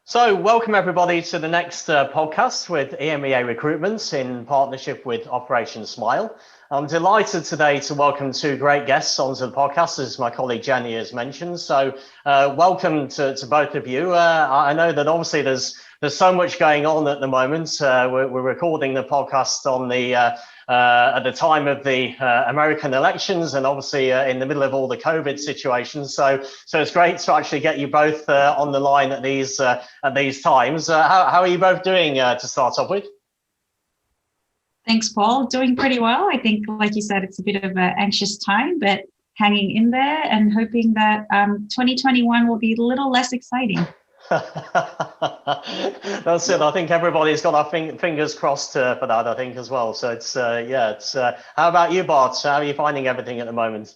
So welcome everybody to the next podcast with EMEA Recruitment in partnership with Operation Smile. I'm delighted today to welcome two great guests onto the podcast, as my colleague Jenny has mentioned. So welcome to both of you. I know that obviously there's so much going on at the moment. We're recording the podcast on the at the time of the American elections, and obviously in the middle of all the COVID situations. So it's great to actually get you both on the line at these times. How are you both doing to start off with? Thanks, Paul. Doing pretty well. I think, like you said, it's a bit of an anxious time, but hanging in there and hoping that 2021 will be a little less exciting. That's it. I think everybody's got our fingers crossed for that, I think, as well. So it's how about you, Bart? How are you finding everything at the moment?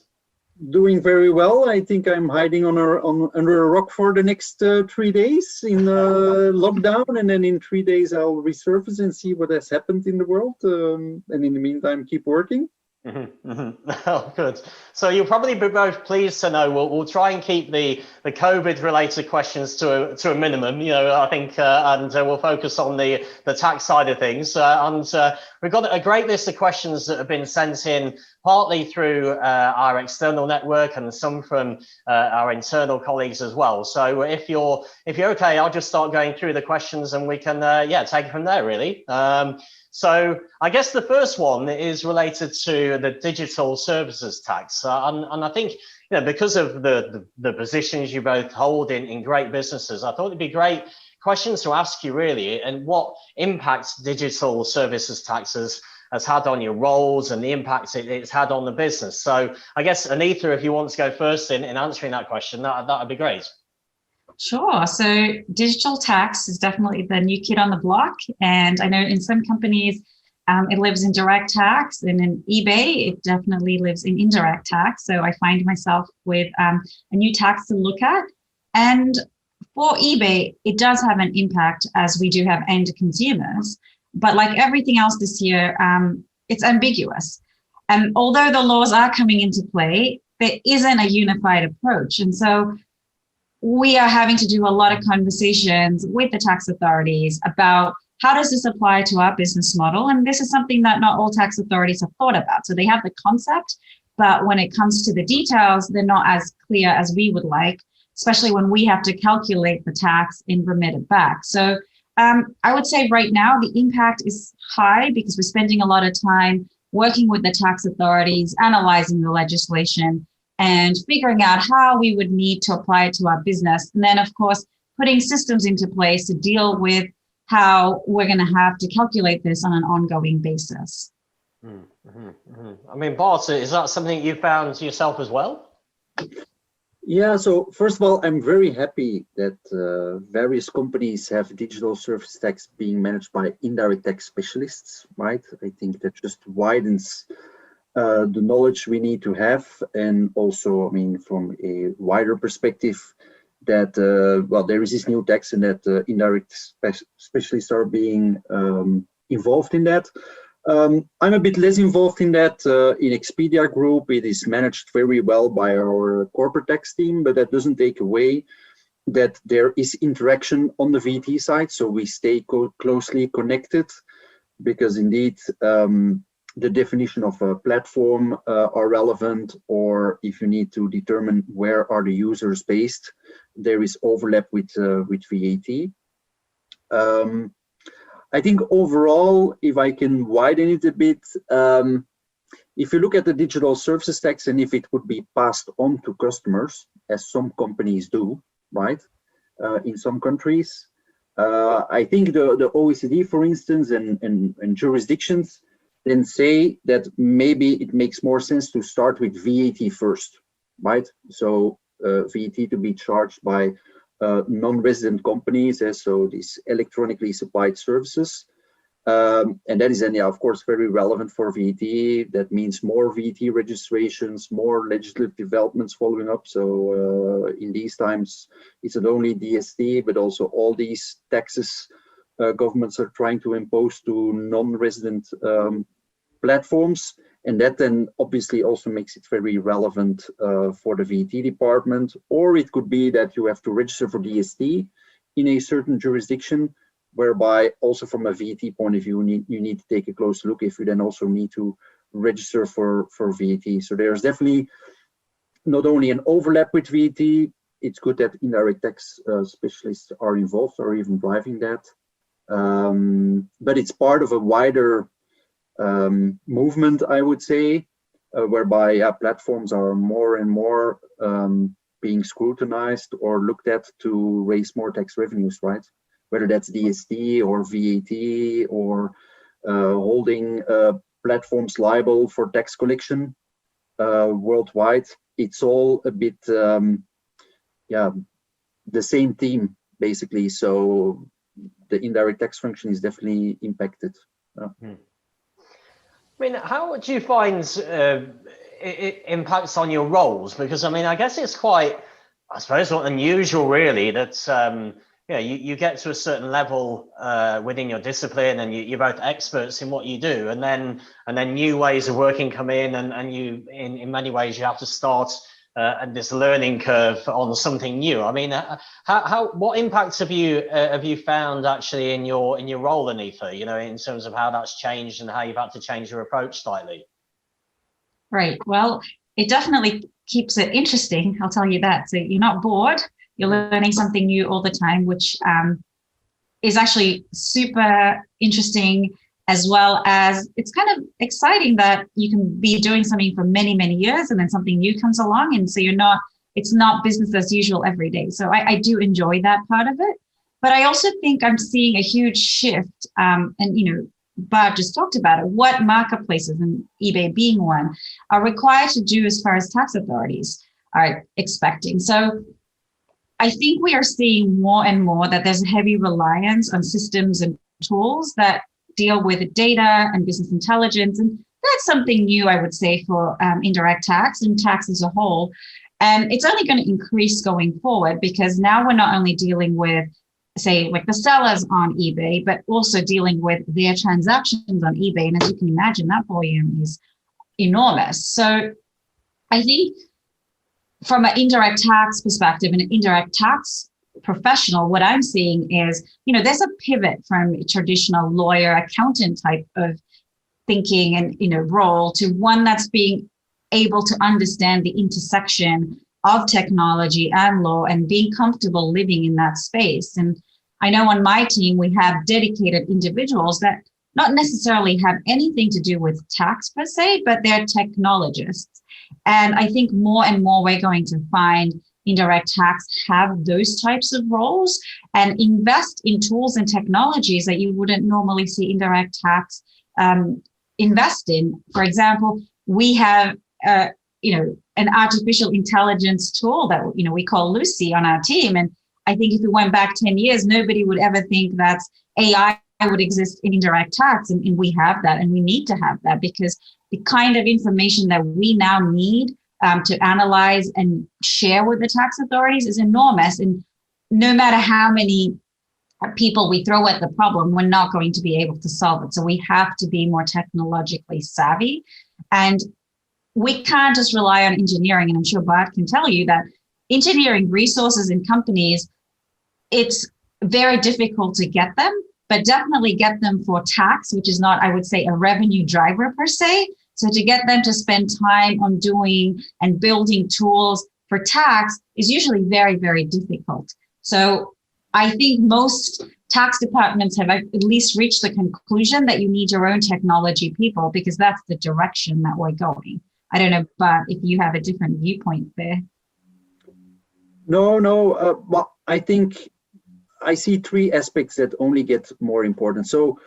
Doing very well. I think I'm hiding under a rock for the next 3 days in lockdown, and then in 3 days I'll resurface and see what has happened in the world. And in the meantime, keep working. Oh, good. So you'll probably be both pleased to know we'll try and keep the COVID related questions to a minimum, I think, and we'll focus on the tax side of things. And we've got a great list of questions that have been sent in partly through our external network and some from our internal colleagues as well. So if you're okay, I'll just start going through the questions and we can take it from there, really. So I guess the first one is related to the digital services tax. And I think, because of the positions you both hold in great businesses, I thought it'd be great questions to ask you, really, and what impact digital services taxes has had on your roles and the impact it's had on the business. So I guess, Anitha, if you want to go first in answering that question, that would be great. Sure. So digital tax is definitely the new kid on the block. And I know in some companies, it lives in direct tax, and in eBay, it definitely lives in indirect tax. So I find myself with a new tax to look at. And for eBay, it does have an impact, as we do have end consumers. But like everything else this year, it's ambiguous. And although the laws are coming into play, there isn't a unified approach. And so we are having to do a lot of conversations with the tax authorities about how does this apply to our business model? And this is something that not all tax authorities have thought about. So they have the concept, but when it comes to the details, they're not as clear as we would like, especially when we have to calculate the tax and remit it back. So I would say right now the impact is high because we're spending a lot of time working with the tax authorities, analyzing the legislation, and figuring out how we would need to apply it to our business. And then, of course, putting systems into place to deal with how we're going to have to calculate this on an ongoing basis. I mean, Bart, is that something you found yourself as well? Yeah, so first of all, I'm very happy that various companies have digital service tax being managed by indirect tax specialists, right? I think that just widens the knowledge we need to have, and also, I mean, from a wider perspective, that there is this new tax and that indirect specialists are being involved in that. I'm a bit less involved in that. In Expedia Group, it is managed very well by our corporate tax team, but that doesn't take away that there is interaction on the VAT side, so we stay closely connected, because indeed, the definition of a platform are relevant, or if you need to determine where are the users based, there is overlap with VAT. I think overall, if I can widen it a bit, if you look at the digital services tax and if it would be passed on to customers, as some companies do, right, in some countries, I think the OECD, for instance, and jurisdictions then say that maybe it makes more sense to start with VAT first, right? So VAT to be charged by non-resident companies, so these electronically supplied services. And that is then, of course, very relevant for VAT. That means more VAT registrations, more legislative developments following up. So in these times, it's not only DST, but also all these taxes governments are trying to impose to non-resident platforms, and that then obviously also makes it very relevant for the VAT department. Or it could be that you have to register for DST in a certain jurisdiction, whereby also from a VAT point of view, you need to take a close look if you then also need to register for VAT. So there's definitely not only an overlap with VAT, it's good that indirect tax specialists are involved or even driving that. But it's part of a wider movement, I would say, whereby platforms are more and more being scrutinized or looked at to raise more tax revenues, right? Whether that's DST or VAT or holding platforms liable for tax collection worldwide. It's all a bit, yeah, the same theme basically. So the indirect tax function is definitely impacted. I mean, how do you find it impacts on your roles? Because I mean, I guess it's quite, I suppose, not unusual really that you get to a certain level within your discipline, and you're both experts in what you do, and then new ways of working come in, and you in many ways you have to start at this learning curve on something new. I mean, what impacts have you found actually in your role, Anitha? You know, in terms of how that's changed and how you've had to change your approach slightly. Right. Well, it definitely keeps it interesting. I'll tell you that. So you're not bored. You're learning something new all the time, which is actually super interesting, as well as it's kind of exciting that you can be doing something for many, many years and then something new comes along. And so it's not business as usual every day. So I do enjoy that part of it. But I also think I'm seeing a huge shift. And, Bart just talked about it. What marketplaces, and eBay being one, are required to do as far as tax authorities are expecting. So I think we are seeing more and more that there's a heavy reliance on systems and tools that deal with data and business intelligence. And that's something new, I would say, for indirect tax and tax as a whole. And it's only going to increase going forward, because now we're not only dealing with, say, like the sellers on eBay, but also dealing with their transactions on eBay. And as you can imagine, that volume is enormous. So I think from an indirect tax perspective and an indirect tax professional, what I'm seeing is, there's a pivot from traditional lawyer, accountant type of thinking and, role to one that's being able to understand the intersection of technology and law and being comfortable living in that space. And I know on my team, we have dedicated individuals that not necessarily have anything to do with tax per se, but they're technologists. And I think more and more we're going to find indirect tax have those types of roles and invest in tools and technologies that you wouldn't normally see indirect tax invest in. For example, we have an artificial intelligence tool that we call Lucy on our team. And I think if we went back 10 years, nobody would ever think that AI would exist in indirect tax. And we have that, and we need to have that, because the kind of information that we now need to analyze and share with the tax authorities is enormous. And no matter how many people we throw at the problem, we're not going to be able to solve it. So we have to be more technologically savvy. And we can't just rely on engineering. And I'm sure Bart can tell you that engineering resources in companies, it's very difficult to get them, but definitely get them for tax, which is not, I would say, a revenue driver per se. So to get them to spend time on doing and building tools for tax is usually very, very difficult. So I think most tax departments have at least reached the conclusion that you need your own technology people, because that's the direction that we're going. I don't know, but if you have a different viewpoint there. No. Well, I think I see three aspects that only get more important. So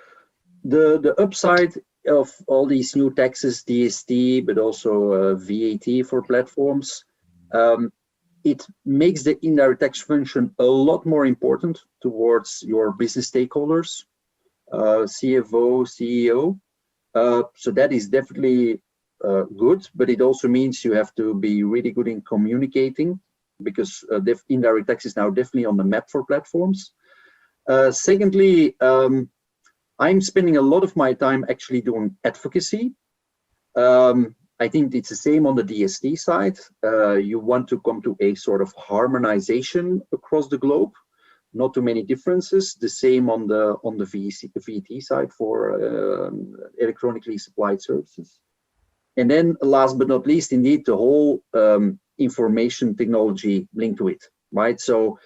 the upside of all these new taxes, DST, but also VAT for platforms, it makes the indirect tax function a lot more important towards your business stakeholders, CFO, CEO. So that is definitely good, but it also means you have to be really good in communicating, because indirect tax is now definitely on the map for platforms. Secondly, I'm spending a lot of my time actually doing advocacy. I think it's the same on the DST side. You want to come to a sort of harmonization across the globe. not too many differences. The same on the VT side for electronically supplied services. And then last but not least, indeed, the whole information technology linked to it, right? So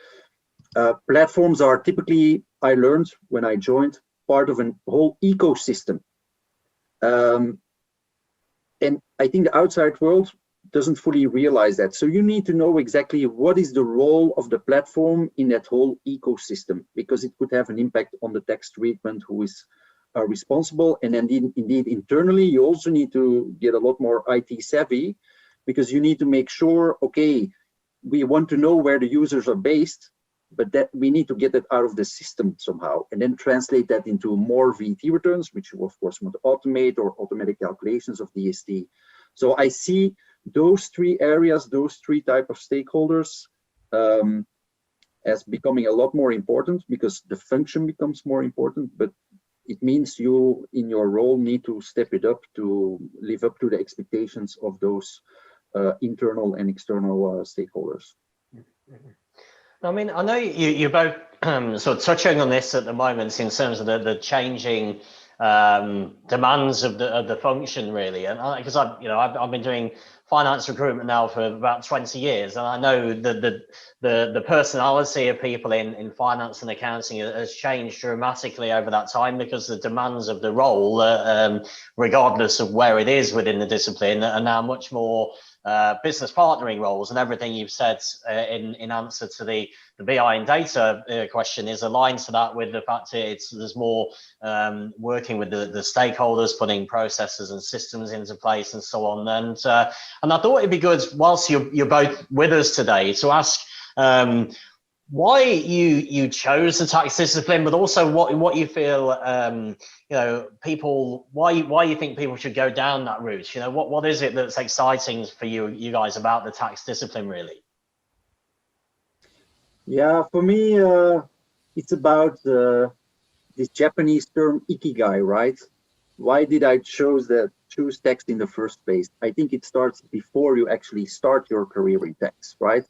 platforms are typically, I learned when I joined, part of a whole ecosystem. And I think the outside world doesn't fully realize that. So you need to know exactly what is the role of the platform in that whole ecosystem, because it could have an impact on the tax treatment, who is responsible. And then indeed internally, you also need to get a lot more IT savvy, because you need to make sure, okay, we want to know where the users are based, but that we need to get it out of the system somehow, and then translate that into more VT returns, which you of course want to automate, or automatic calculations of DST. So I see those three areas, those three type of stakeholders as becoming a lot more important, because the function becomes more important, but it means you in your role need to step it up to live up to the expectations of those internal and external stakeholders. I mean, I know you're both sort of touching on this at the moment in terms of the changing demands of the function, really, and because I've been doing finance recruitment now for about 20 years, and I know the personality of people in finance and accounting has changed dramatically over that time, because the demands of the role, regardless of where it is within the discipline, are now much more business partnering roles, and everything you've said in answer to the BI and data question is aligned to that, with the fact that there's more working with the stakeholders, putting processes and systems into place and so on. And I thought it'd be good, whilst you're both with us today, to ask why you chose the tax discipline, but also what you feel people, why you think people should go down that route. What is it that's exciting for you guys about the tax discipline, really? Yeah, for me, it's about this Japanese term ikigai, right? Why did I choose tax in the first place? I think it starts before you actually start your career in tax, right?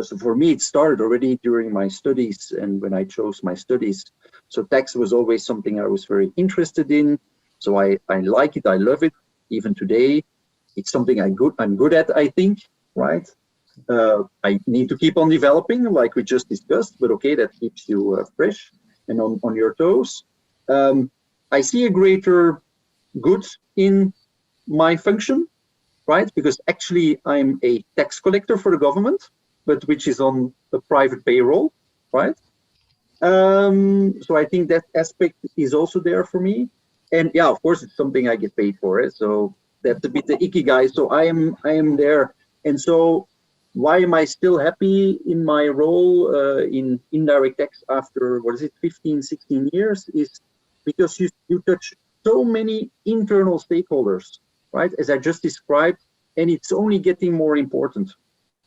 So for me, it started already during my studies, and when I chose my studies. So tax was always something I was very interested in. So I like it, I love it. Even today, it's something I'm good at, I think, right? I need to keep on developing, like we just discussed, but okay, that keeps you fresh and on your toes. I see a greater good in my function, right? Because actually I'm a tax collector for the government, but which is on a private payroll, right? So I think that aspect is also there for me. And yeah, of course, it's something I get paid for it. So that's a bit the ikigai. So I am there. And so why am I still happy in my role in indirect tax after, 15, 16 years, is because you touch so many internal stakeholders, right? As I just described, and it's only getting more important.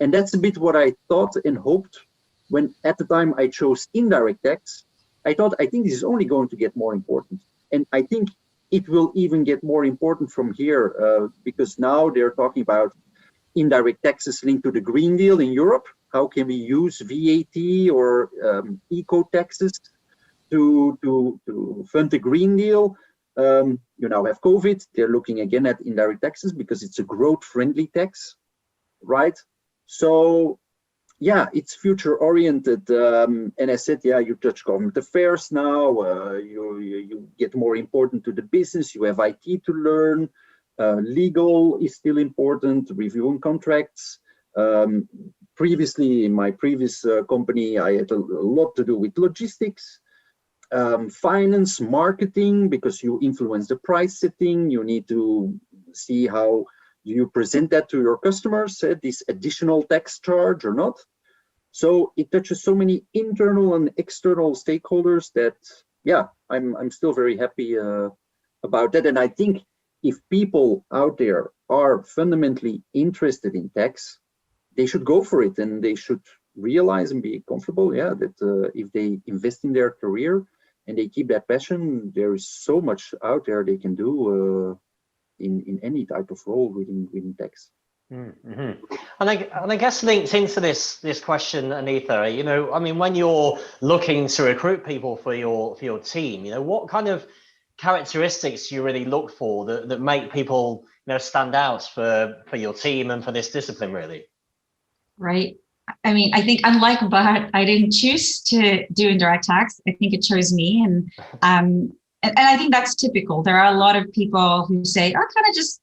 And that's a bit what I thought and hoped when at the time I chose indirect tax. I think this is only going to get more important. And I think it will even get more important from here because now they're talking about indirect taxes linked to the Green Deal in Europe. How can we use VAT or eco taxes to fund the Green Deal? You now have COVID. They're looking again at indirect taxes because it's a growth-friendly tax, right? So yeah, it's future-oriented. And I said, yeah, you touch government affairs now. You get more important to the business. You have IT to learn. Legal is still important, reviewing contracts. Previously, in my previous company, I had a lot to do with logistics, finance, marketing, because you influence the price setting. You need to see how you present that to your customers, this additional tax charge or not. So it touches so many internal and external stakeholders that, yeah, I'm still very happy about that. And I think if people out there are fundamentally interested in tax, they should go for it, and they should realize and be comfortable, yeah, that if they invest in their career and they keep that passion, there is so much out there they can do in any type of role within tax. Mm-hmm. And I guess linked into this question, Anitha, you know, I mean, when you're looking to recruit people for your team, you know, what kind of characteristics do you really look for that make people, you know, stand out for your team and for this discipline, really? Right. I mean, I think unlike Bart, I didn't choose to do indirect tax. I think it chose me, and I think that's typical. There are a lot of people who say, I kind of just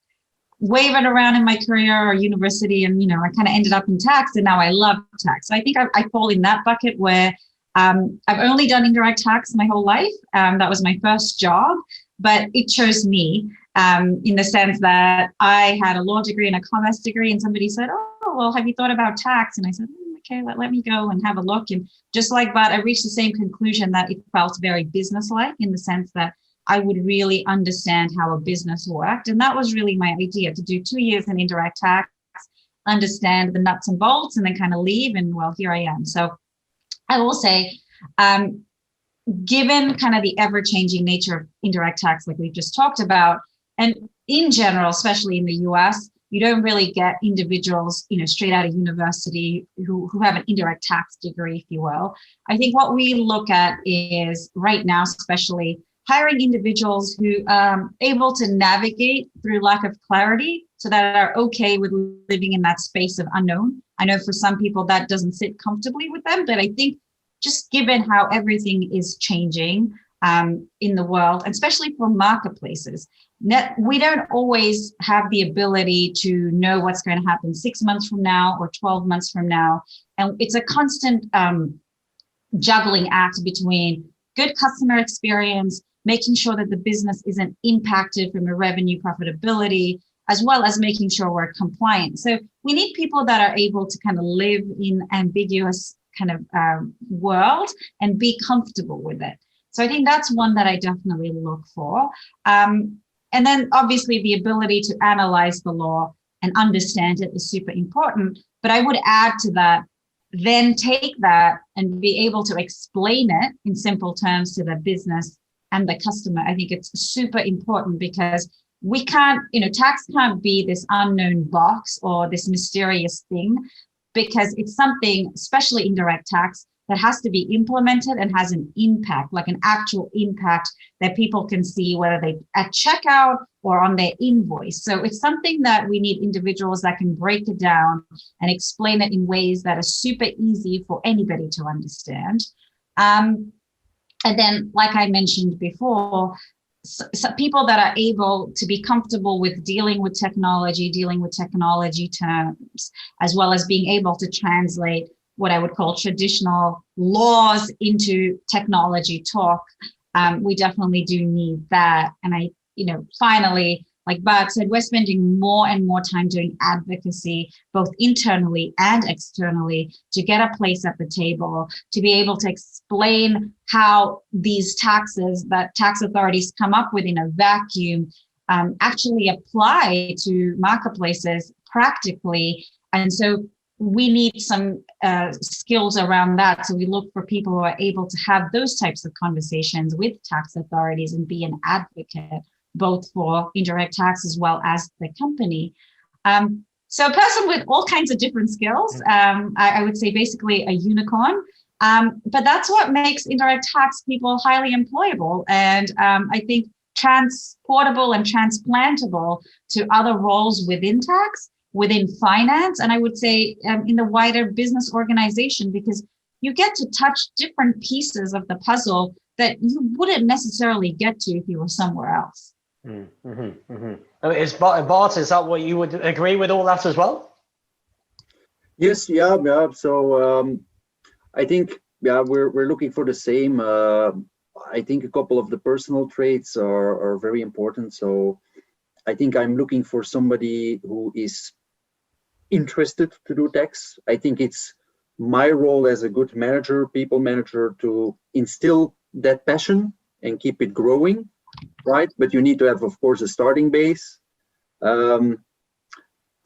wave it around in my career or university, and you know, I kind of ended up in tax, and now I love tax. So I think I fall in that bucket where I've only done indirect tax my whole life. That was my first job, but it chose me in the sense that I had a law degree and a commerce degree, and somebody said, "Oh, well, have you thought about tax?" And I said, "Okay, let me go and have a look." And just like that, I reached the same conclusion that it felt very business-like in the sense that I would really understand how a business worked. And that was really my idea, to do 2 years in indirect tax, understand the nuts and bolts, and then kind of leave. And well, here I am. So I will say, given kind of the ever-changing nature of indirect tax, like we've just talked about, and in general, especially in the US, you don't really get individuals, you know, straight out of university who have an indirect tax degree, if you will. I think what we look at is right now, especially hiring individuals who are able to navigate through lack of clarity, so that are okay with living in that space of unknown. I know for some people that doesn't sit comfortably with them, but I think just given how everything is changing in the world, especially for marketplaces, we don't always have the ability to know what's going to happen 6 months from now or 12 months from now. And it's a constant juggling act between good customer experience, making sure that the business isn't impacted from a revenue profitability, as well as making sure we're compliant. So we need people that are able to kind of live in ambiguous kind of world and be comfortable with it. So I think that's one that I definitely look for. And then obviously the ability to analyze the law and understand it is super important. But I would add to that, then take that and be able to explain it in simple terms to the business and the customer. I think it's super important because we can't, you know, tax can't be this unknown box or this mysterious thing, because it's something, especially indirect tax, that has to be implemented and has an impact, like an actual impact that people can see, whether they at checkout or on their invoice. So it's something that we need individuals that can break it down and explain it in ways that are super easy for anybody to understand. And then, like I mentioned before, so people that are able to be comfortable with dealing with technology terms, as well as being able to translate what I would call traditional laws into technology talk. We definitely do need that. And finally, like Bart said, we're spending more and more time doing advocacy, both internally and externally, to get a place at the table, to be able to explain how these taxes that tax authorities come up with in a vacuum actually apply to marketplaces practically. And so we need some skills around that. So we look for people who are able to have those types of conversations with tax authorities and be an advocate, both for indirect tax as well as the company. So a person with all kinds of different skills, I would say basically a unicorn. But that's what makes indirect tax people highly employable. And I think transportable and transplantable to other roles within tax, within finance, and I would say in the wider business organization, because you get to touch different pieces of the puzzle that you wouldn't necessarily get to if you were somewhere else. Mm-hmm, mm-hmm. Is Bart, is that what you would agree with all that as well? Yes, yeah. So I think we're looking for the same. I think a couple of the personal traits are very important. So I think I'm looking for somebody who is interested to do tax. I think it's my role as a good manager, people manager, to instill that passion and keep it growing, right? But you need to have, of course, a starting base. I'm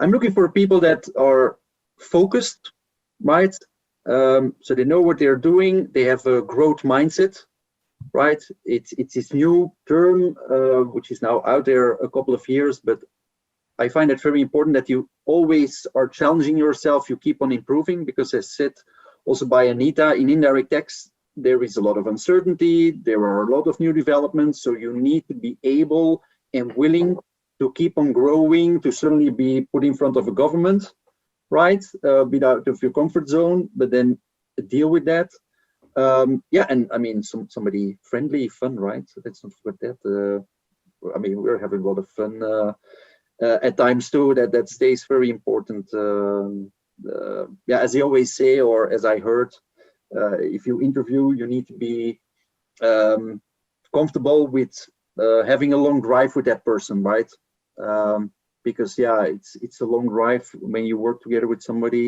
looking for people that are focused, right? So they know what they're doing. They have a growth mindset, right? It's this new term, which is now out there a couple of years, but I find it very important that you always are challenging yourself, you keep on improving, because as said also by Anitha, in indirect tax, there is a lot of uncertainty, there are a lot of new developments, so you need to be able and willing to keep on growing, to certainly be put in front of a government, right? Be out of your comfort zone, but then deal with that. Yeah, and I mean, somebody friendly, fun, right? So let's not forget that. I mean, we're having a lot of fun at times too. That stays very important. Yeah, as they always say, or as I heard, if you interview, you need to be comfortable with having a long drive with that person, right? Because yeah, it's a long drive when you work together with somebody,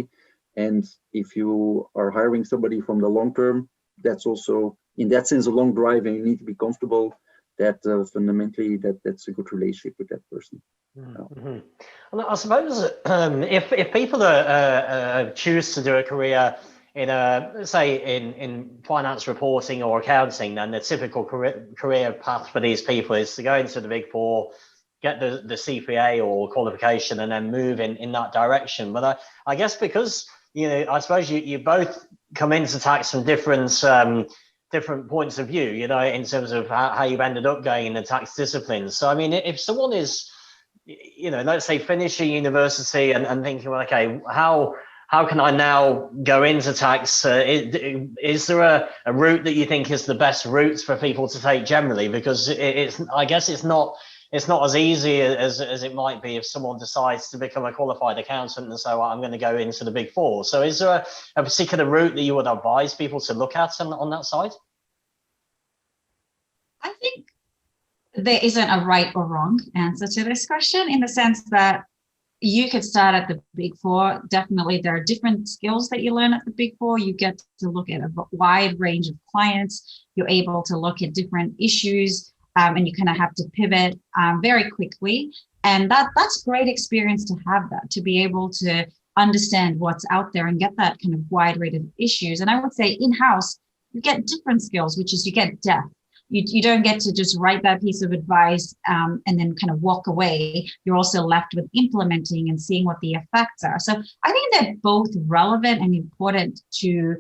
and if you are hiring somebody from the long term, that's also in that sense a long drive, and you need to be comfortable that fundamentally that's a good relationship with that person. Mm-hmm. Well, I suppose if people choose to do a career in say in finance reporting or accounting, then the typical career path for these people is to go into the Big Four, get the CPA or qualification, and then move in that direction. But I guess because I suppose you both come into tax from different points of view, in terms of how you've ended up going in the tax disciplines. So I mean, if someone is, let's say finishing university and thinking, well, okay, how can I now go into tax? Is there a route that you think is the best route for people to take generally? Because I guess it's not as easy as it might be if someone decides to become a qualified accountant and say, well, I'm going to go into the Big Four. So is there a particular route that you would advise people to look at on that side? I think there isn't a right or wrong answer to this question, in the sense that you could start at the Big Four. Definitely, there are different skills that you learn at the Big Four. You get to look at a wide range of clients. You're able to look at different issues, and you kind of have to pivot very quickly. And that's great experience to have, that to be able to understand what's out there and get that kind of wide range of issues. And I would say in-house, you get different skills, which is you get depth. You don't get to just write that piece of advice and then kind of walk away. You're also left with implementing and seeing what the effects are. So I think they're both relevant and important to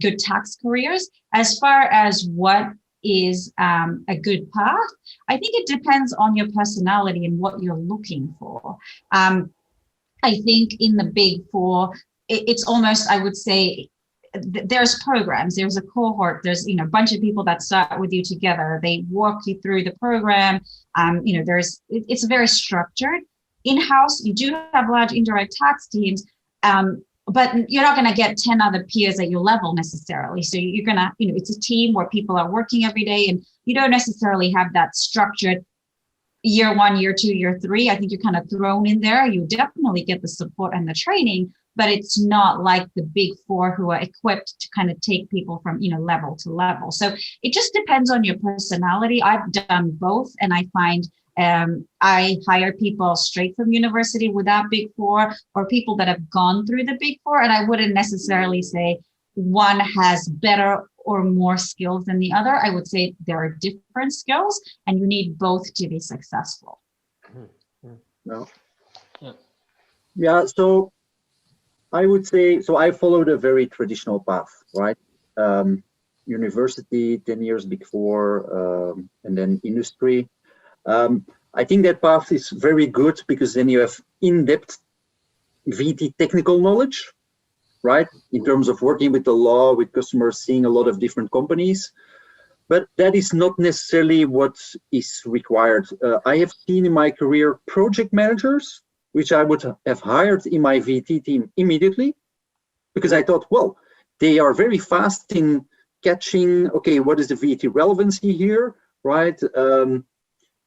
good tax careers. As far as what is a good path, I think it depends on your personality and what you're looking for. I think in the Big Four, it's almost, I would say, there's programs, there's a cohort, there's a bunch of people that start with you together. They walk you through the program. It's very structured. In-house, you do have large indirect tax teams, but you're not going to get 10 other peers at your level necessarily. So you're going to, it's a team where people are working every day, and you don't necessarily have that structured year 1, year 2, year 3. I think you're kind of thrown in there. You definitely get the support and the training, but it's not like the Big Four who are equipped to kind of take people from, level to level. So it just depends on your personality. I've done both, and I find I hire people straight from university without Big Four, or people that have gone through the Big Four. And I wouldn't necessarily say one has better or more skills than the other. I would say there are different skills, and you need both to be successful. No. Yeah. So I would say, so I followed a very traditional path, right? University, 10 years Big Four, and then industry. I think that path is very good, because then you have in-depth VT technical knowledge, right? In terms of working with the law, with customers, seeing a lot of different companies. But that is not necessarily what is required. I have seen in my career project managers, which I would have hired in my VT team immediately, because I thought, well, they are very fast in catching, okay, what is the VT relevancy here, right?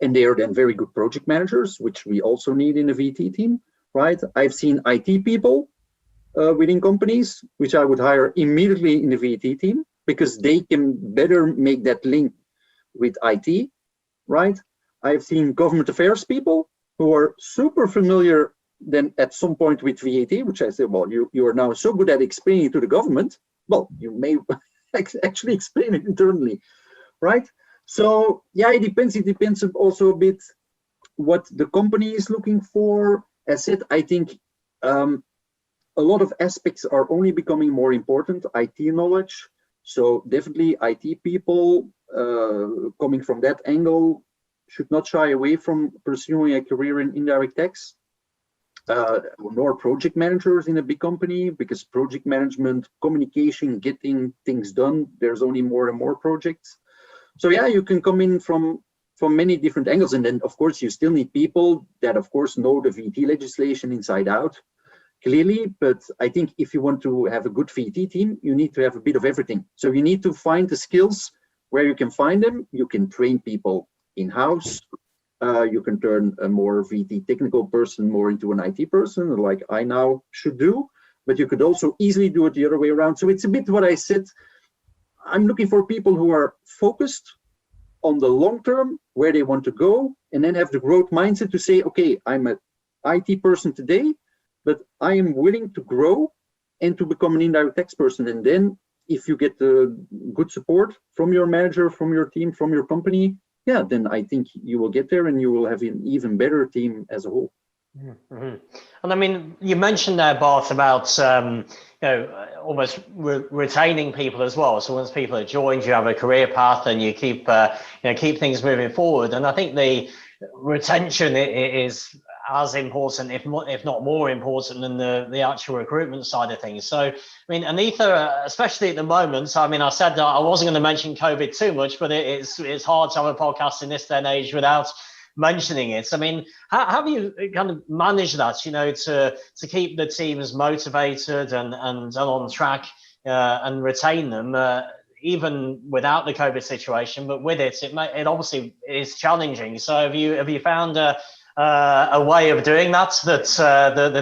And they are then very good project managers, which we also need in a VT team, right? I've seen IT people within companies, which I would hire immediately in the VT team, because they can better make that link with IT, right? I've seen government affairs people who are super familiar then at some point with VAT, which I said, well, you are now so good at explaining it to the government, well, you may actually explain it internally, right? So yeah, it depends also a bit what the company is looking for, as said, I think a lot of aspects are only becoming more important. IT knowledge, so definitely IT people coming from that angle should not shy away from pursuing a career in indirect tax. Nor project managers in a big company, because project management, communication, getting things done, there's only more and more projects. So yeah, you can come in from many different angles. And then of course you still need people that of course know the VT legislation inside out, clearly. But I think if you want to have a good VT team, you need to have a bit of everything. So you need to find the skills where you can find them. You can train people in-house. You can turn a more VT technical person more into an IT person, like I now should do. But you could also easily do it the other way around. So it's a bit what I said. I'm looking for people who are focused on the long term, where they want to go, and then have the growth mindset to say, okay, I'm an IT person today, but I am willing to grow and to become an indirect tax person. And then if you get the good support from your manager, from your team, from your company, yeah, then I think you will get there and you will have an even better team as a whole. Mm-hmm. And I mean, you mentioned there, Bart, about almost retaining people as well. So once people are joined, you have a career path and you keep keep things moving forward. And I think the retention is as important, if not more important, than the actual recruitment side of things. So, I mean, Anitha, especially at the moment, so I mean, I said that I wasn't going to mention COVID too much, but it's hard to have a podcast in this day and age without mentioning it. I mean, how have you kind of managed that, to keep the teams motivated and on track and retain them, even without the COVID situation, but with it obviously is challenging. So have you found a way of doing that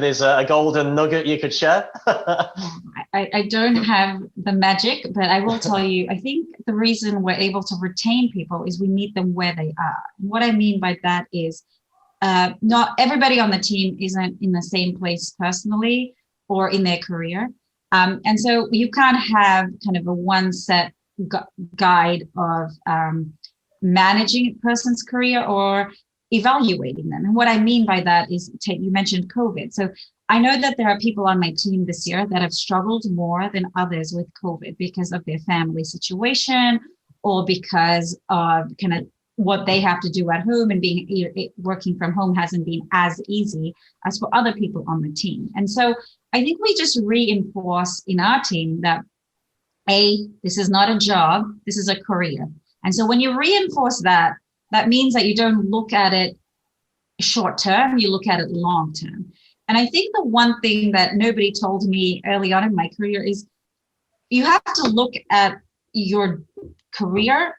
is a golden nugget you could share? I don't have the magic, but I will tell you, I think the reason we're able to retain people is we meet them where they are. And what I mean by that is not everybody on the team isn't in the same place personally or in their career. And so you can't have kind of a one set guide of managing a person's career or evaluating them. And what I mean by that is, you mentioned COVID. So I know that there are people on my team this year that have struggled more than others with COVID because of their family situation or because of kind of what they have to do at home, and working from home hasn't been as easy as for other people on the team. And so I think we just reinforce in our team that this is not a job, this is a career. And so when you reinforce that means that you don't look at it short term, you look at it long term. And I think the one thing that nobody told me early on in my career is you have to look at your career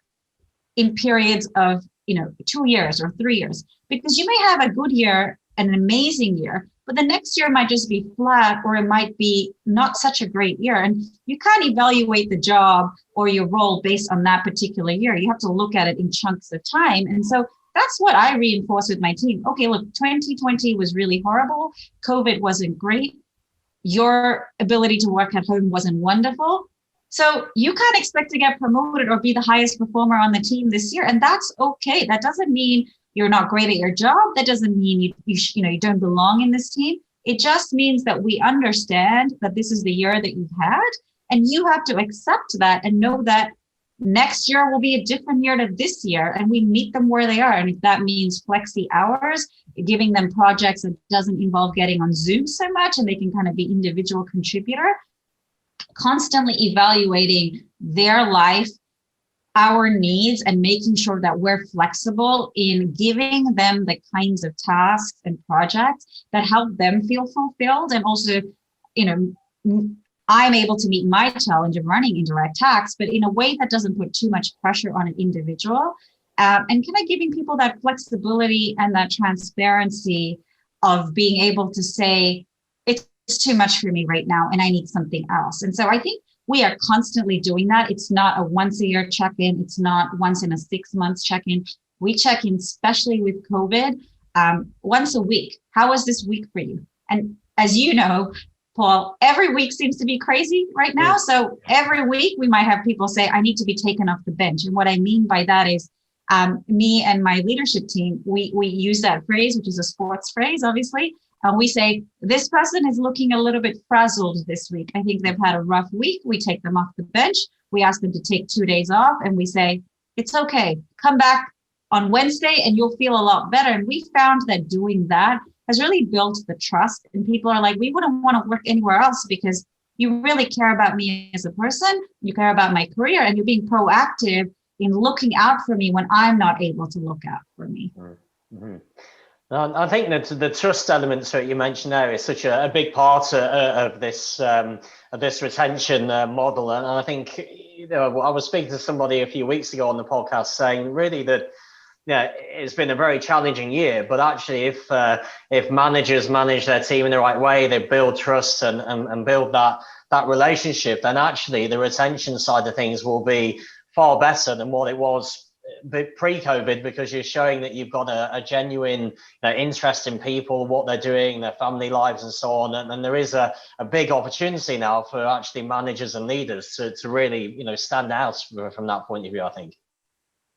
in periods of 2 years or 3 years, because you may have a good year, an amazing year, but the next year might just be flat, or it might be not such a great year. And you can't evaluate the job or your role based on that particular year. You have to look at it in chunks of time. And so that's what I reinforce with my team. Okay, look, 2020 was really horrible. COVID wasn't great. Your ability to work at home wasn't wonderful. So you can't expect to get promoted or be the highest performer on the team this year. And that's okay. That doesn't mean you're not great at your job. That doesn't mean you don't belong in this team. It just means that we understand that this is the year that you've had, and you have to accept that and know that next year will be a different year to this year, and we meet them where they are. And if that means flexi hours, giving them projects that doesn't involve getting on Zoom so much, and they can kind of be individual contributor, constantly evaluating their life, our needs, and making sure that we're flexible in giving them the kinds of tasks and projects that help them feel fulfilled. And also, I'm able to meet my challenge of running indirect tax, but in a way that doesn't put too much pressure on an individual, and kind of giving people that flexibility and that transparency of being able to say, it's too much for me right now and I need something else. And so I think we are constantly doing that. It's not a once a year check-in. It's not once in a 6 months check-in. We check in, especially with COVID, once a week. How was this week for you? And as you know, Paul, every week seems to be crazy right now. So every week we might have people say, I need to be taken off the bench. And what I mean by that is Me and my leadership team, we use that phrase, which is a sports phrase, obviously. We say, this person is looking a little bit frazzled this week. I think they've had a rough week. We take them off the bench. We ask them to take 2 days off, and we say, it's okay. Come back on Wednesday and you'll feel a lot better. And we found that doing that has really built the trust. And people are like, we wouldn't want to work anywhere else because you really care about me as a person. You care about my career, and you're being proactive in looking out for me when I'm not able to look out for me. Mm-hmm. I think that the trust elements that you mentioned there is such a big part of this retention model. And I think, I was speaking to somebody a few weeks ago on the podcast saying really that, it's been a very challenging year, but actually if managers manage their team in the right way, they build trust and build that relationship, then actually the retention side of things will be far better than what it was pre-COVID, because you're showing that you've got a genuine interest in people, what they're doing, their family lives and so on. And there is a big opportunity now for actually managers and leaders to really, stand out from that point of view, I think.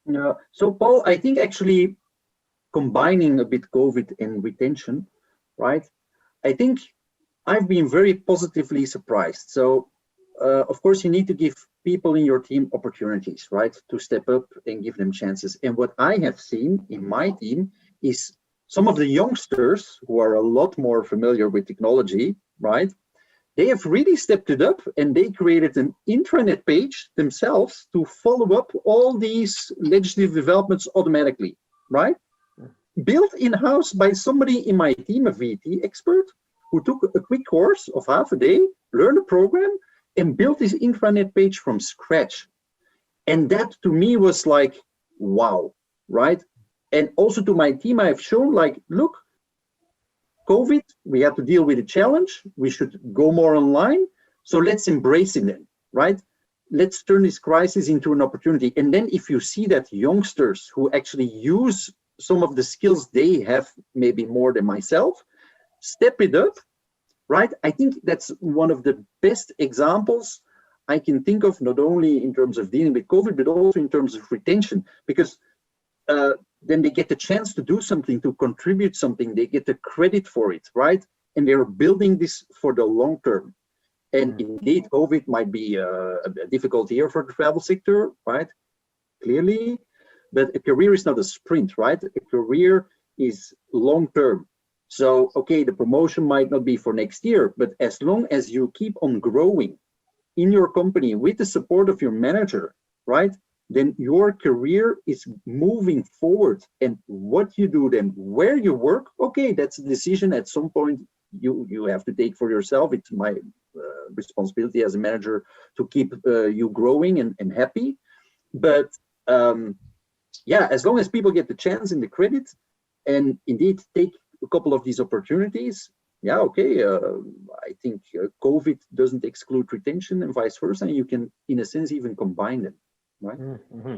Yeah. So Paul, I think actually combining a bit COVID and retention, right? I think I've been very positively surprised. So of course you need to give people in your team opportunities, right, to step up and give them chances. And what I have seen in my team is some of the youngsters who are a lot more familiar with technology, right? They have really stepped it up, and they created an intranet page themselves to follow up all these legislative developments automatically, right? Built in-house by somebody in my team, a VT expert, who took a quick course of half a day, learned a program, and built this intranet page from scratch. And that to me was like, wow, right? And also to my team, I've shown like, look, COVID, we have to deal with a challenge. We should go more online. So let's embrace it then, right? Let's turn this crisis into an opportunity. And then if you see that youngsters who actually use some of the skills they have, maybe more than myself, step it up, right? I think that's one of the best examples I can think of, not only in terms of dealing with COVID, but also in terms of retention, because then they get the chance to do something, to contribute something, they get the credit for it, right? And they're building this for the long term. And indeed, COVID might be a difficult year for the travel sector, right? Clearly, but a career is not a sprint, right? A career is long term. So, okay, the promotion might not be for next year, but as long as you keep on growing in your company with the support of your manager, right? Then your career is moving forward. And what you do then, where you work, okay, that's a decision at some point you have to take for yourself. It's my responsibility as a manager to keep you growing and happy. But yeah, as long as people get the chance and the credit and indeed take a couple of these opportunities, yeah, okay, I think COVID doesn't exclude retention and vice versa. And you can, in a sense, even combine them. Right. Mm-hmm.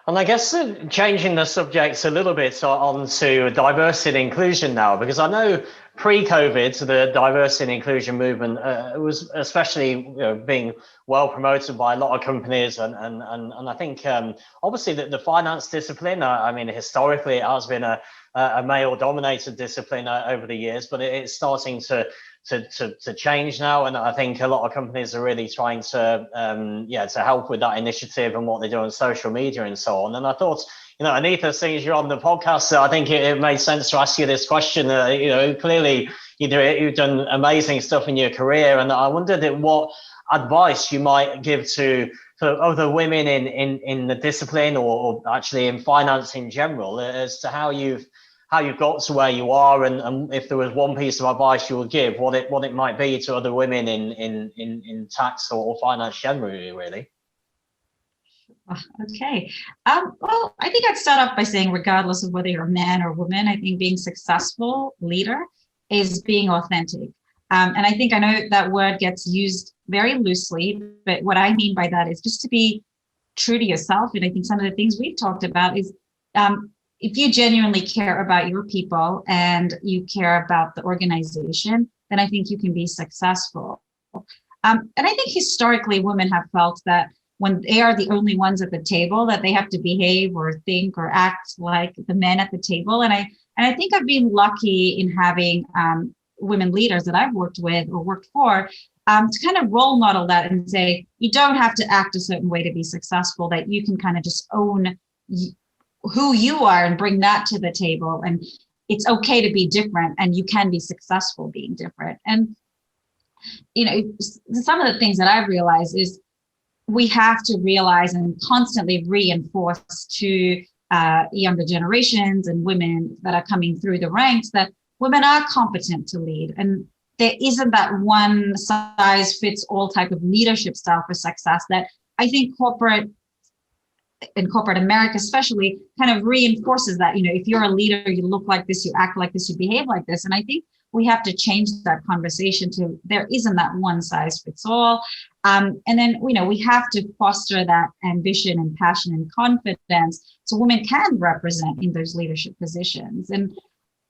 And I guess changing the subject a little bit onto diversity and inclusion now, because I know pre-COVID, the diversity and inclusion movement was especially being well promoted by a lot of companies. And I think obviously the finance discipline, I mean, historically, it has been a male-dominated discipline over the years, but it's starting to change now, and I think a lot of companies are really trying to to help with that initiative and what they do on social media and so on. And I thought, Anitha, seeing as you're on the podcast, I think it made sense to ask you this question. Clearly you've done amazing stuff in your career, and I wondered what advice you might give to other women in the discipline, or actually in finance in general, as to how you've got to where you are, and if there was one piece of advice you would give, what it might be to other women in tax or finance generally, really. Okay. Well, I think I'd start off by saying, regardless of whether you're a man or woman, I think being successful leader is being authentic. And I know that word gets used very loosely, but what I mean by that is just to be true to yourself. And I think some of the things we've talked about is if you genuinely care about your people and you care about the organization, then I think you can be successful. And I think historically women have felt that when they are the only ones at the table, that they have to behave or think or act like the men at the table. And I think I've been lucky in having women leaders that I've worked with or worked for to kind of role model that and say, you don't have to act a certain way to be successful, that you can kind of just own who you are and bring that to the table. And it's okay to be different, and you can be successful being different. And, you know, some of the things that I've realized is we have to realize and constantly reinforce to younger generations and women that are coming through the ranks that women are competent to lead. And there isn't that one size fits all type of leadership style for success that I think corporate America especially kind of reinforces that. You know, if you're a leader, you look like this, you act like this, you behave like this. And I think we have to change that conversation to there isn't that one size fits all. And then, you know, we have to foster that ambition and passion and confidence so women can represent in those leadership positions. And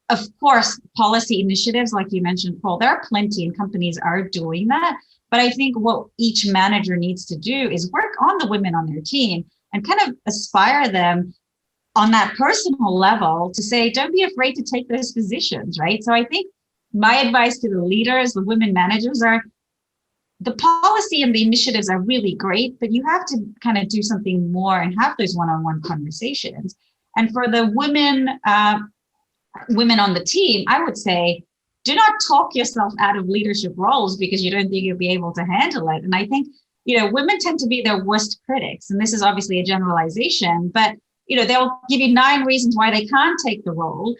of course, policy initiatives, like you mentioned, Paul, there are plenty and companies are doing that. But I think what each manager needs to do is work on the women on their team and kind of aspire them on that personal level to say, don't be afraid to take those positions, right? So I think my advice to the leaders, the women managers, are the policy and the initiatives are really great, but you have to kind of do something more and have those one-on-one conversations. And for the women on the team, I would say, do not talk yourself out of leadership roles because you don't think you'll be able to handle it. And I think, you know, women tend to be their worst critics. And this is obviously a generalization, but, you know, they'll give you 9 reasons why they can't take the role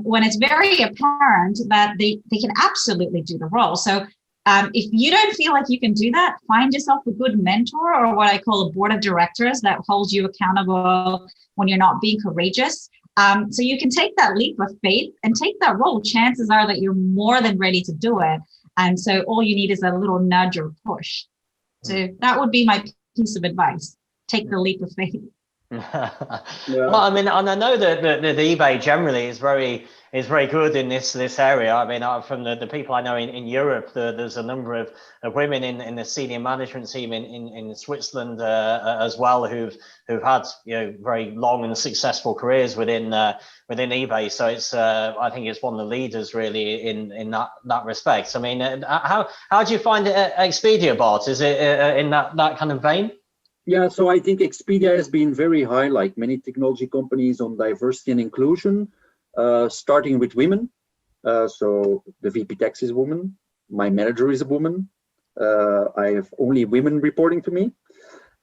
when it's very apparent that they can absolutely do the role. So if you don't feel like you can do that, find yourself a good mentor or what I call a board of directors that holds you accountable when you're not being courageous. So you can take that leap of faith and take that role. Chances are that you're more than ready to do it. And so all you need is a little nudge or push. So that would be my piece of advice. Take the leap of faith. Yeah. Well, I mean, and I know that the eBay generally is very good in this area. I mean, from the people I know in Europe, there's a number of women in the senior management team in Switzerland as well who've had, you know, very long and successful careers within eBay. So it's I think it's one of the leaders really in that respect. I mean, how do you find it at Expedia, Bart? Is it in that kind of vein? Yeah, so I think Expedia has been very high, like many technology companies, on diversity and inclusion, starting with women. So the VP Tax is a woman. My manager is a woman. I have only women reporting to me.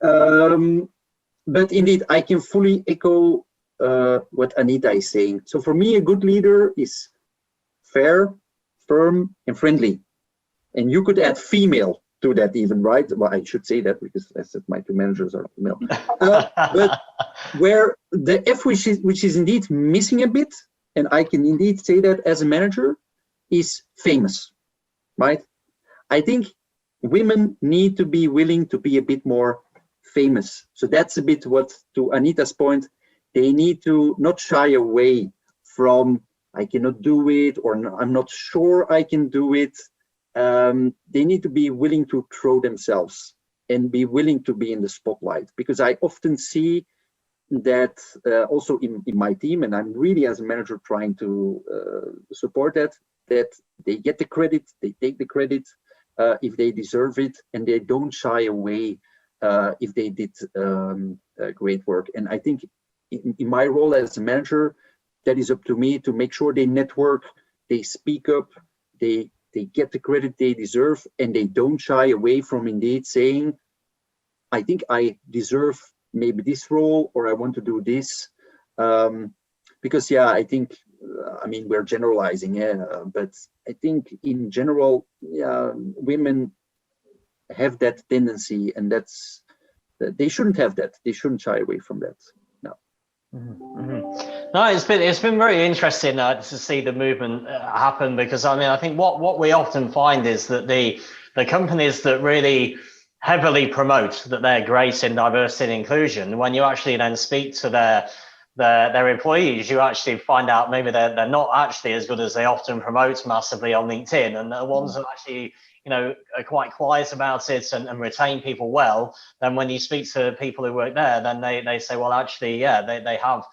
But indeed, I can fully echo what Anitha is saying. So for me, a good leader is fair, firm, and friendly. And you could add female to that even, right? Well, I should say that because I said my 2 managers are female. But where the F which is indeed missing a bit, and I can indeed say that as a manager, is famous, right? I think women need to be willing to be a bit more famous. So that's a bit what, to Anita's point, they need to not shy away from, I cannot do it, or I'm not sure I can do it. They need to be willing to throw themselves and be willing to be in the spotlight, because I often see that also in my team, and I'm really as a manager trying to support that they get the credit, they take the credit if they deserve it, and they don't shy away if they did great work. And I think in my role as a manager, that is up to me to make sure they network, they speak up, they get the credit they deserve, and they don't shy away from indeed saying, I think I deserve maybe this role, or I want to do this. Because yeah, I think, I mean, we're generalizing, yeah, but I think in general, yeah, women have that tendency, and they shouldn't have that. They shouldn't shy away from that. No. Mm-hmm. No, it's been very interesting to see the movement happen, because I mean, I think what we often find is that the companies that really heavily promote that they're great in diversity and inclusion, when you actually then speak to their employees, you actually find out maybe they're not actually as good as they often promote massively on LinkedIn, and the ones that actually are quite quiet about it and retain people well, then when you speak to people who work there, then they say, well, actually, yeah, they have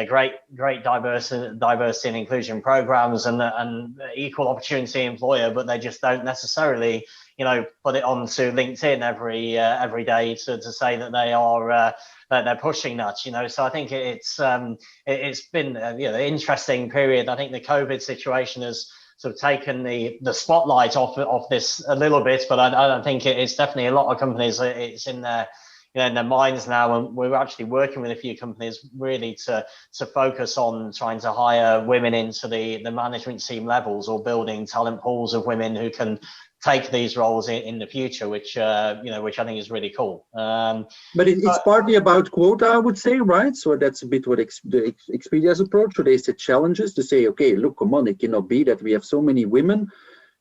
great diversity and inclusion programs and equal opportunity employer, but they just don't necessarily put it onto LinkedIn every day to say that they are that they're pushing that. So I think it's been an interesting period. I think the COVID situation has sort of taken the spotlight off this a little bit, but I think it's definitely a lot of companies, it's in their in their minds now, and we're actually working with a few companies really to focus on trying to hire women into the management team levels, or building talent pools of women who can take these roles in the future, which I think is really cool. But it's partly about quota, I would say, right? So that's a bit what Expedia's approach. So they set challenges to say, okay, look, come on, it cannot be that we have so many women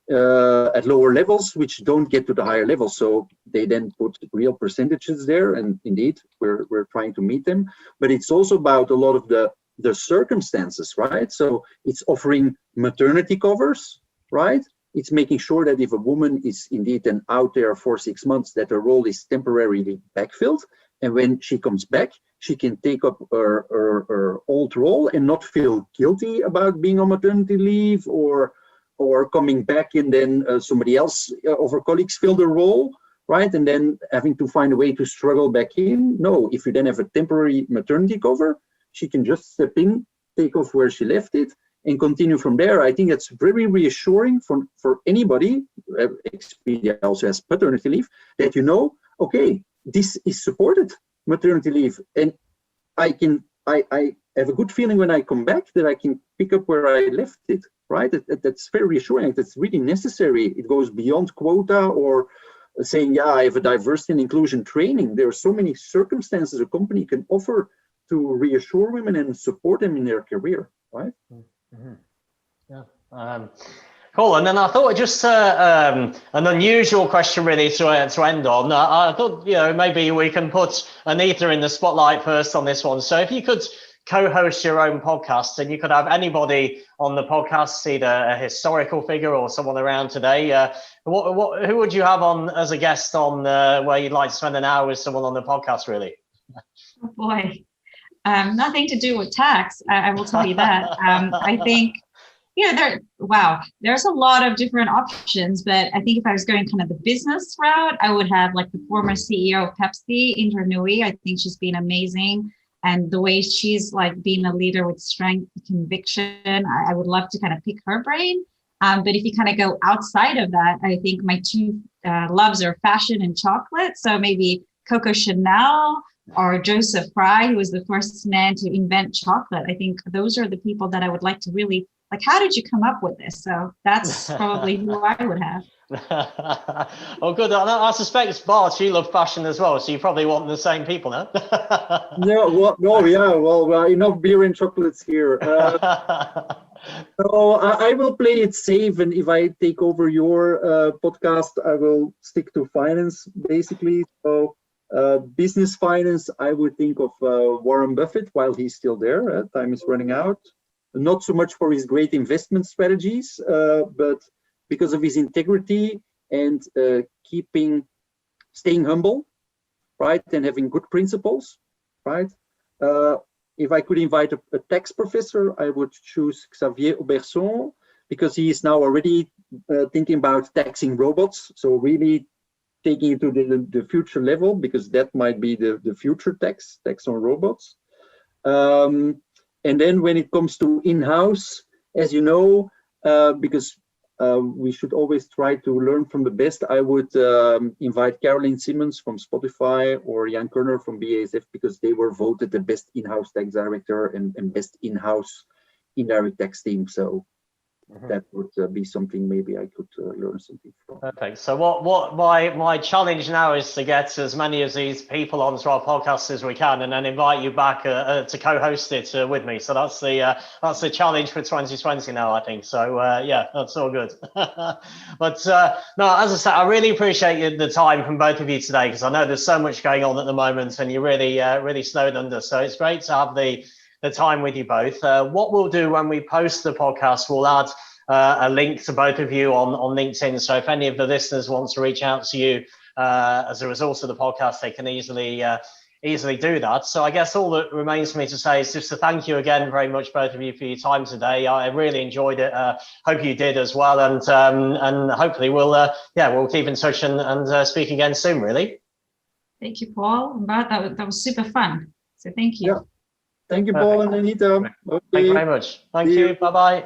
at lower levels which don't get to the higher levels. So they then put real percentages there, and indeed we're trying to meet them. But it's also about a lot of the circumstances, right? So it's offering maternity covers, right? It's making sure that if a woman is indeed then out there for 6 months, that her role is temporarily backfilled, and when she comes back, she can take up her old role and not feel guilty about being on maternity leave or coming back and then somebody else of her colleagues fill the role, right? And then having to find a way to struggle back in. No, if you then have a temporary maternity cover, she can just step in, take off where she left it, and continue from there. I think that's very reassuring for anybody. Expedia also has paternity leave, that okay, this is supported, maternity leave, and I have a good feeling when I come back that I can pick up where I left it, right? That's very reassuring. That's really necessary. It goes beyond quota or saying, yeah, I have a diversity and inclusion training. There are so many circumstances a company can offer to reassure women and support them in their career, right? Mm-hmm. Yeah. Cool. And then I thought just an unusual question really to end on. I thought maybe we can put Anitha in the spotlight first on this one. So if you could co-host your own podcast, and you could have anybody on the podcast, either a historical figure or someone around today, who would you have on as a guest on where you'd like to spend an hour with someone on the podcast, really? Oh boy, nothing to do with tax, I will tell you that. I think there's a lot of different options, but I think if I was going kind of the business route, I would have like the former CEO of Pepsi, Indra Nooyi. I think she's been amazing. And the way she's like being a leader with strength, conviction, I would love to kind of pick her brain. But if you kind of go outside of that, I think my two loves are fashion and chocolate. So maybe Coco Chanel or Joseph Fry, who was the first man to invent chocolate. I think those are the people that I would like to really, like, how did you come up with this? So that's probably who I would have. Oh, good. I suspect, Bart, you love fashion as well, so you probably want the same people, no? Enough beer and chocolates here. So I will play it safe, and if I take over your podcast, I will stick to finance, basically. So business finance, I would think of Warren Buffett while he's still there. Time is running out. Not so much for his great investment strategies, but because of his integrity and staying humble, right, and having good principles, right. If I could invite a tax professor, I would choose Xavier Auberson, because he is now already thinking about taxing robots. So really taking it to the future level, because that might be the future tax on robots. And then when it comes to in-house, as you know, because we should always try to learn from the best, I would invite Caroline Simmons from Spotify or Jan Kerner from BASF, because they were voted the best in-house tax director and best in-house indirect tax team. So that would be something maybe I could learn something from. Perfect. So what my challenge now is to get as many of these people onto our podcast as we can, and then invite you back to co-host it with me. So that's the challenge for 2020 now, I think. So yeah, that's all good. But no, as I said, I really appreciate the time from both of you today, because I know there's so much going on at the moment, and you're really snowed under. So it's great to have the time with you both. What we'll do when we post the podcast, we'll add a link to both of you on LinkedIn. So if any of the listeners want to reach out to you as a result of the podcast, they can easily do that. So I guess all that remains for me to say is just to thank you again very much, both of you, for your time today. I really enjoyed it. Hope you did as well, and hopefully we'll keep in touch and speak again soon. Really. Thank you, Paul and Bart. That was super fun. So thank you. Yeah. Thank you, Paul and Anitha. Okay. Thank you very much. Thank you. Bye bye.